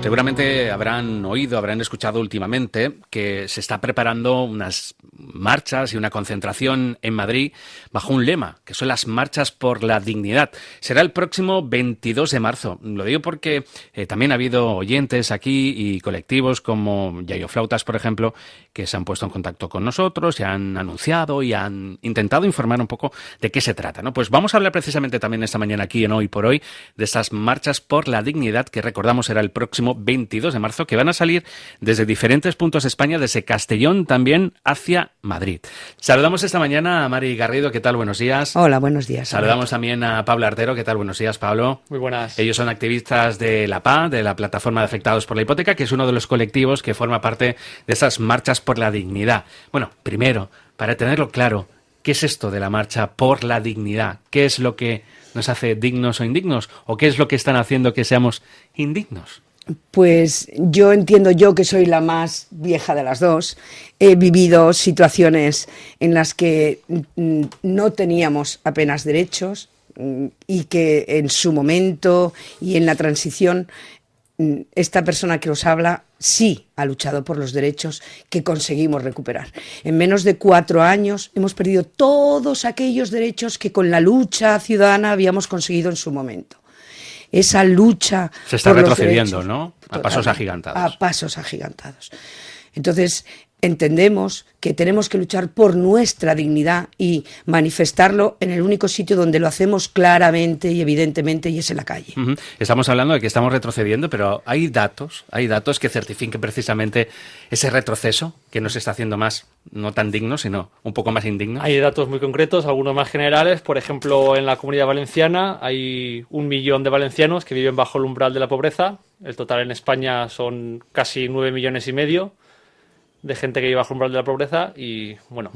Seguramente habrán oído, habrán escuchado últimamente que se está preparando unas marchas y una concentración en Madrid bajo un lema, que son las marchas por la dignidad. Será el próximo 22 de marzo. Lo digo porque también ha habido oyentes aquí y colectivos como Yayo Flautas, por ejemplo, que se han puesto en contacto con nosotros y han anunciado y han intentado informar un poco de qué se trata, ¿no? Pues vamos a hablar precisamente también esta mañana aquí en Hoy por Hoy de estas marchas por la dignidad que recordamos será el próximo 22 de marzo, que van a salir desde diferentes puntos de España, desde Castellón también hacia Madrid. Saludamos esta mañana a Mari Garrido, ¿qué tal? Buenos días. Hola, buenos días. Saludamos también a Pablo Artero, ¿qué tal? Buenos días, Pablo. Muy buenas. Ellos son activistas de la PA, de la Plataforma de Afectados por la Hipoteca, que es uno de los colectivos que forma parte de esas marchas por la dignidad. Bueno, primero, para tenerlo claro, ¿qué es esto de la marcha por la dignidad? ¿Qué es lo que nos hace dignos o indignos? ¿O qué es lo que están haciendo que seamos indignos? Pues yo entiendo, yo que soy la más vieja de las dos, he vivido situaciones en las que no teníamos apenas derechos y que en su momento y en la transición esta persona que os habla sí ha luchado por los derechos que conseguimos recuperar. En menos de 4 años hemos perdido todos aquellos derechos que con la lucha ciudadana habíamos conseguido en su momento. Esa lucha se está por retrocediendo, los derechos, ¿no? A pasos agigantados. A pasos agigantados. Entonces, entendemos que tenemos que luchar por nuestra dignidad y manifestarlo en el único sitio donde lo hacemos claramente y evidentemente, y es en la calle. Uh-huh. Estamos hablando de que estamos retrocediendo, pero hay datos que certifiquen precisamente ese retroceso que nos está haciendo más, no tan digno, sino un poco más indigno. Hay datos muy concretos, algunos más generales. Por ejemplo, en la Comunidad Valenciana hay 1 millón de valencianos que viven bajo el umbral de la pobreza. El total en España son casi 9,5 millones de gente que vive bajo el umbral de la pobreza y, bueno,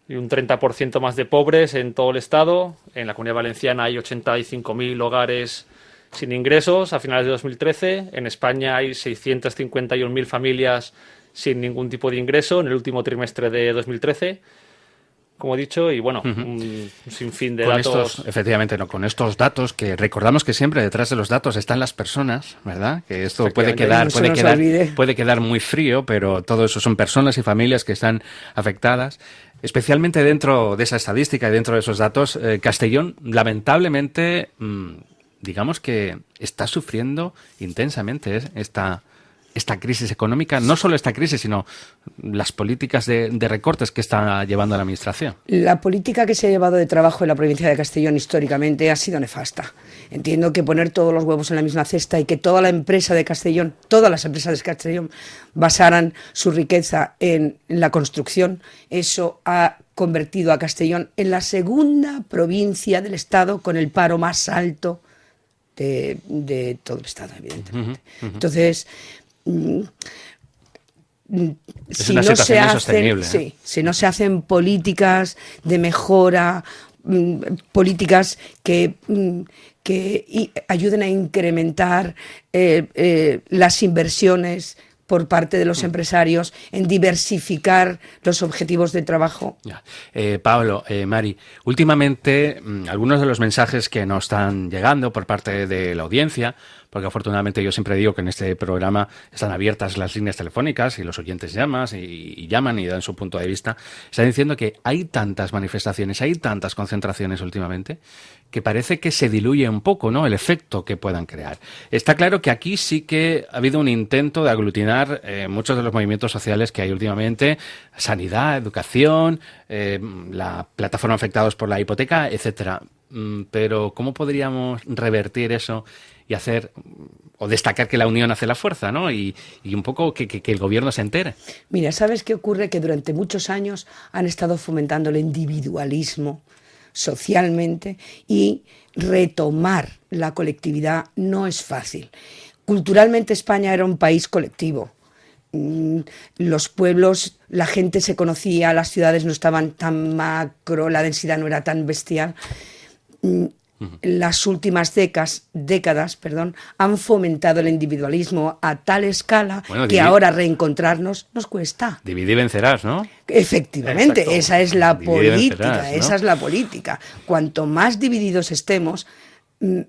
y un 30% más de pobres en todo el Estado. En la Comunidad Valenciana hay 85.000 hogares sin ingresos a finales de 2013. En España hay 651.000 familias sin ningún tipo de ingreso en el último trimestre de 2013. Como he dicho, y bueno, un sinfín de datos. Efectivamente, no, con estos datos, que recordamos que siempre detrás de los datos están las personas, ¿verdad? Que esto puede quedar muy frío, pero todo eso son personas y familias que están afectadas. Especialmente dentro de esa estadística y dentro de esos datos, Castellón, lamentablemente, digamos que está sufriendo intensamente esta crisis económica, no solo esta crisis, sino las políticas de recortes que está llevando la Administración. La política que se ha llevado de trabajo en la provincia de Castellón históricamente ha sido nefasta. Entiendo que poner todos los huevos en la misma cesta y que toda la empresa de Castellón, todas las empresas de Castellón basaran su riqueza en la construcción, eso ha convertido a Castellón en la segunda provincia del Estado con el paro más alto de todo el Estado, evidentemente. Entonces, es una situación insostenible. Sí, si no se hacen políticas de mejora, políticas que ayuden a incrementar las inversiones por parte de los empresarios, en diversificar los objetivos de trabajo. Pablo, Mari, últimamente algunos de los mensajes que nos están llegando por parte de la audiencia, porque afortunadamente yo siempre digo que en este programa están abiertas las líneas telefónicas y los oyentes llaman y dan su punto de vista, están diciendo que hay tantas manifestaciones, hay tantas concentraciones últimamente, que parece que se diluye un poco, ¿no?, el efecto que puedan crear. Está claro que aquí sí que ha habido un intento de aglutinar muchos de los movimientos sociales que hay últimamente, sanidad, educación, la plataforma Afectados por la Hipoteca, etcétera. Pero ¿cómo podríamos revertir eso y hacer o destacar que la unión hace la fuerza, ¿no? Y un poco que el gobierno se entere? Mira, ¿sabes qué ocurre? Que durante muchos años han estado fomentando el individualismo socialmente, y retomar la colectividad no es fácil. Culturalmente España era un país colectivo. Los pueblos, la gente se conocía, las ciudades no estaban tan macro, la densidad no era tan bestial. Las últimas décadas, han fomentado el individualismo a tal escala que ahora reencontrarnos nos cuesta. Divide y vencerás, ¿no? Efectivamente, exacto. Esa es la política, vencerás, ¿no? Esa es la política. Cuanto más divididos estemos,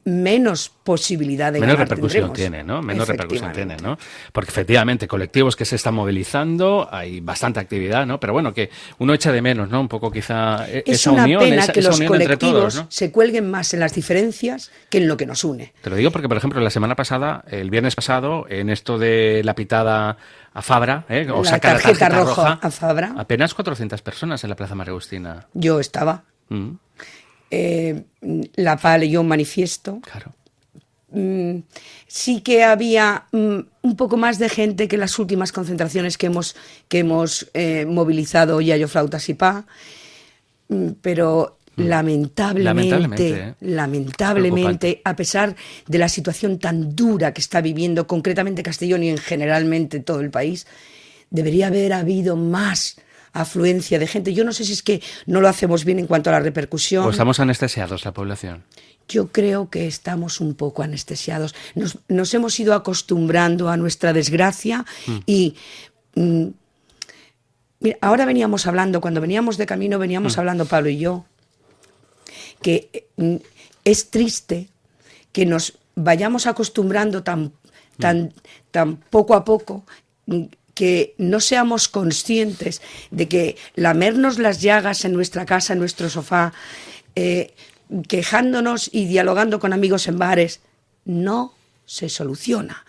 menos posibilidad de menos ganar repercusión tendremos. tiene, ¿no? Menos repercusión Efectivamente. tiene, ¿no? Porque efectivamente, colectivos que se están movilizando, hay bastante actividad, ¿no? Pero bueno, que uno echa de menos, ¿no? Un poco quizá Es esa una unión, pena que esa los unión entre colectivos todos, ¿no? se cuelguen más en las diferencias que en lo que nos une. Te lo digo porque, por ejemplo, la semana pasada, el viernes pasado, en esto de la pitada a Fabra, o La sacar la tarjeta tarjeta roja roja, a Fabra. apenas 400 personas en la Plaza María Agustina. Yo estaba. Mm, La PA leyó un manifiesto. claro. Sí que había un poco más de gente que en las últimas concentraciones que hemos movilizado Yayo Flautas y PA, pero lamentablemente, Preocupante. a pesar de la situación tan dura que está viviendo concretamente Castellón y en generalmente todo el país, debería haber habido más afluencia de gente. Yo no sé si es que no lo hacemos bien en cuanto a la repercusión. O estamos anestesiados la población. Yo creo que estamos un poco anestesiados. Nos hemos ido acostumbrando a nuestra desgracia y mira, ahora veníamos hablando, cuando veníamos de camino, veníamos hablando Pablo y yo, que es triste que nos vayamos acostumbrando tan poco a poco, que no seamos conscientes de que lamernos las llagas en nuestra casa, en nuestro sofá, quejándonos y dialogando con amigos en bares, no se soluciona.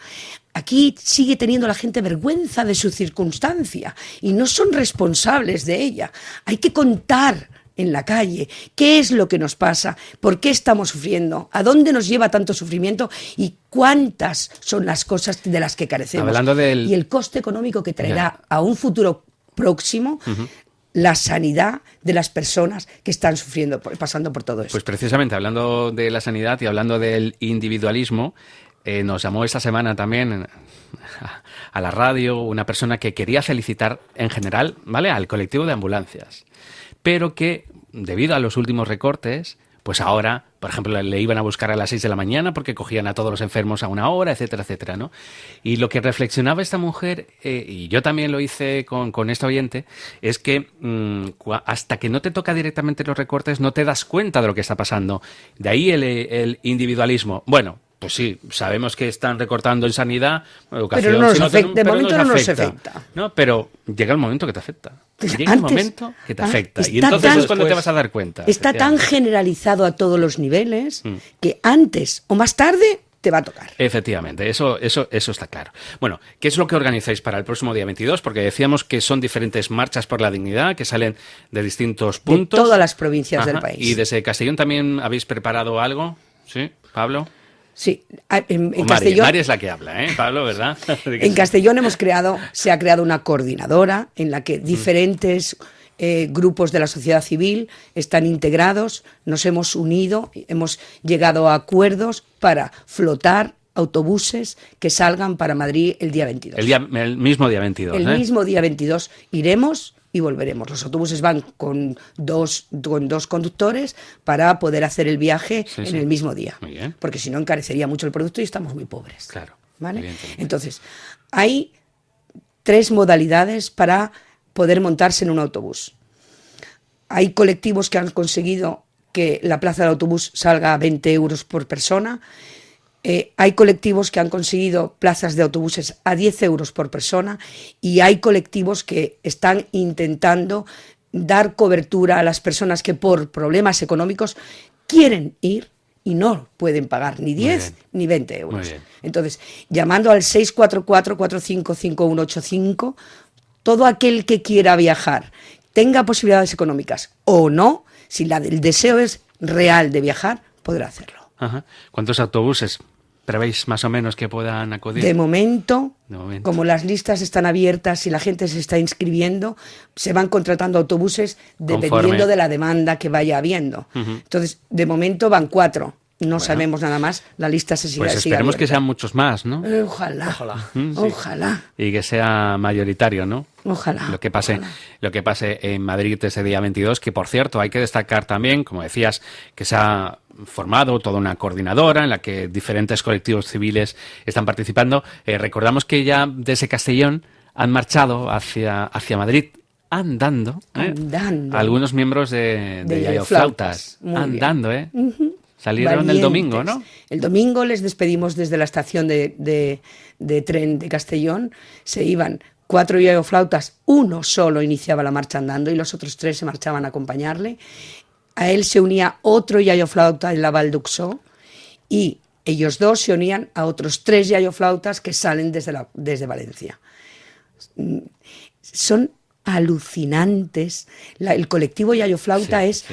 Aquí sigue teniendo la gente vergüenza de su circunstancia y no son responsables de ella. Hay que contar en la calle qué es lo que nos pasa, por qué estamos sufriendo, a dónde nos lleva tanto sufrimiento y cuántas son las cosas de las que carecemos. Y el coste económico que traerá a un futuro próximo la sanidad de las personas que están sufriendo, pasando por todo eso. Pues precisamente, hablando de la sanidad y hablando del individualismo, nos llamó esta semana también a la radio una persona que quería felicitar en general, ¿vale?, al colectivo de ambulancias, pero que debido a los últimos recortes, pues ahora, por ejemplo, le iban a buscar a las 6 de la mañana porque cogían a todos los enfermos a una hora, etcétera, etcétera, ¿no? Y lo que reflexionaba esta mujer, y yo también lo hice con esta oyente, es que hasta que no te toca directamente los recortes no te das cuenta de lo que está pasando. De ahí el individualismo. Bueno, pues sí, sabemos que están recortando en sanidad, educación... Pero no nos afecta, de momento no nos afecta. No, pero llega el momento que te afecta. Llega el momento que te afecta. Y está entonces es cuando te vas a dar cuenta. Está tan generalizado a todos los niveles que antes o más tarde te va a tocar. Efectivamente, eso está claro. Bueno, ¿qué es lo que organizáis para el próximo día 22? Porque decíamos que son diferentes marchas por la dignidad que salen de distintos puntos. De todas las provincias del país. ¿Y desde Castellón también habéis preparado algo? ¿Sí, Pablo? Sí, en Castellón... Mari es la que habla, ¿eh, Pablo, verdad? En Castellón se ha creado una coordinadora en la que diferentes grupos de la sociedad civil están integrados, nos hemos unido, hemos llegado a acuerdos para flotar autobuses que salgan para Madrid el día 22. El mismo día 22. El mismo día 22 iremos y volveremos. Los autobuses van con dos conductores para poder hacer el viaje en el mismo día. Muy bien. Porque si no encarecería mucho el producto y estamos muy pobres. Claro. ¿Vale? Entonces, hay 3 modalidades para poder montarse en un autobús. Hay colectivos que han conseguido que la plaza del autobús salga a 20 euros por persona. Hay colectivos que han conseguido plazas de autobuses a 10 euros por persona y hay colectivos que están intentando dar cobertura a las personas que por problemas económicos quieren ir y no pueden pagar ni 10 ni 20 euros. Entonces, llamando al 644-455185, todo aquel que quiera viajar, tenga posibilidades económicas o no, si el deseo es real de viajar, podrá hacerlo. Ajá. ¿Cuántos autobuses prevéis más o menos que puedan acudir? De momento, como las listas están abiertas y la gente se está inscribiendo, se van contratando autobuses dependiendo de la demanda que vaya habiendo. Entonces, de momento van 4. No sabemos nada más, la lista se sigue. Pues esperemos que sean muchos más, ¿no? Ojalá. Y que sea mayoritario, ¿no? Ojalá. Lo que pase en Madrid ese día 22, que por cierto hay que destacar también, como decías, que se ha formado toda una coordinadora en la que diferentes colectivos civiles están participando. Recordamos que ya desde Castellón han marchado hacia Madrid andando. Algunos miembros de Yayo Flautas. Andando, Salieron el domingo, ¿no? El domingo les despedimos desde la estación de tren de Castellón. Se iban 4 yayoflautas, uno solo iniciaba la marcha andando y los otros 3 se marchaban a acompañarle. A él se unía otro yayoflauta en la Val d'Uxó y ellos 2 se unían a otros 3 yayoflautas que salen desde Valencia. Son alucinantes. El colectivo yayoflauta es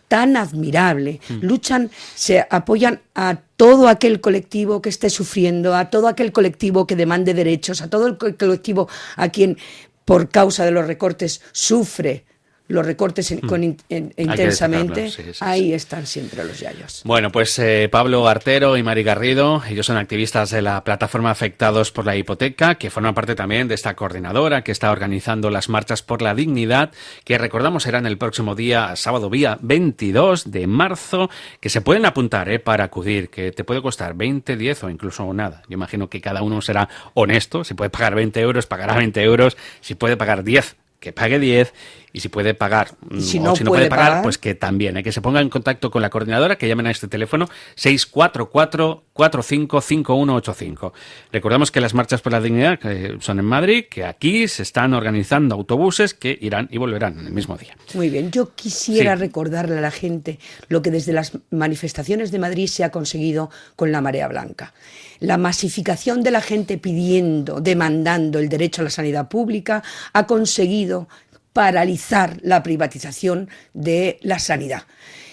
tan admirable. Luchan, se apoyan a todo aquel colectivo que esté sufriendo, a todo aquel colectivo que demande derechos, a todo el colectivo a quien por causa de los recortes sufre los recortes intensamente. Ahí están siempre los yayos. Bueno, pues Pablo Artero y Mari Garrido, ellos son activistas de la plataforma Afectados por la Hipoteca, que forman parte también de esta coordinadora que está organizando las marchas por la dignidad, que recordamos serán el próximo día, sábado día 22 de marzo, que se pueden apuntar para acudir, que te puede costar 20, 10 o incluso nada. Yo imagino que cada uno será honesto, si puede pagar 20 euros, pagará 20 euros, si puede pagar 10, que pague 10, y si puede pagar, si o si no puede pagar, pues que también, que se ponga en contacto con la coordinadora, que llamen a este teléfono 644-455185. Recordamos que las marchas por la dignidad son en Madrid, que aquí se están organizando autobuses que irán y volverán en el mismo día. Muy bien, yo quisiera recordarle a la gente lo que desde las manifestaciones de Madrid se ha conseguido con la Marea Blanca. La masificación de la gente pidiendo, demandando el derecho a la sanidad pública ha conseguido paralizar la privatización de la sanidad.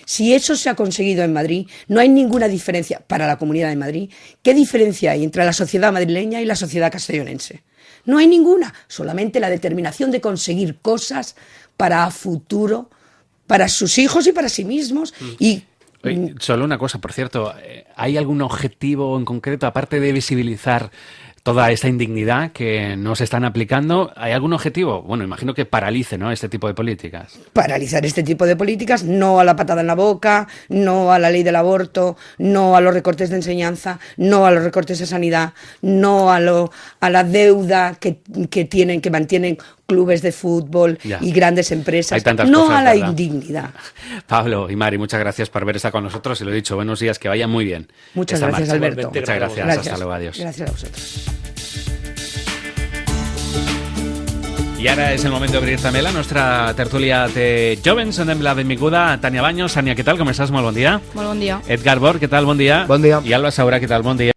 Si eso se ha conseguido en Madrid, no hay ninguna diferencia para la Comunidad de Madrid. ¿Qué diferencia hay entre la sociedad madrileña y la sociedad castellonense? No hay ninguna, solamente la determinación de conseguir cosas para a futuro, para sus hijos y para sí mismos. Y solo una cosa, por cierto, ¿hay algún objetivo en concreto, aparte de visibilizar toda esta indignidad que nos están aplicando? ¿Hay algún objetivo? Bueno, imagino que paralice, ¿no?, este tipo de políticas. Paralizar este tipo de políticas, no a la patada en la boca, no a la ley del aborto, no a los recortes de enseñanza, no a los recortes de sanidad, no a la deuda que mantienen clubes de fútbol y grandes empresas, no cosas, a la ¿verdad? Indignidad. Pablo y Mari, muchas gracias por haber estado con nosotros y lo dicho, buenos días, que vaya muy bien. Muchas gracias, marcha. Alberto. Muchas gracias, hasta luego, adiós. Gracias a vosotros. I ara és el moment d'obrir també la nostra tertúlia de jovens. Anem la benvinguda a Tània Baños. Tània, què tal? Com estàs? Molt bon dia. Molt bon dia. Edgar Bor, què tal? Bon dia. Bon dia. I Alba Saura, què tal? Bon dia.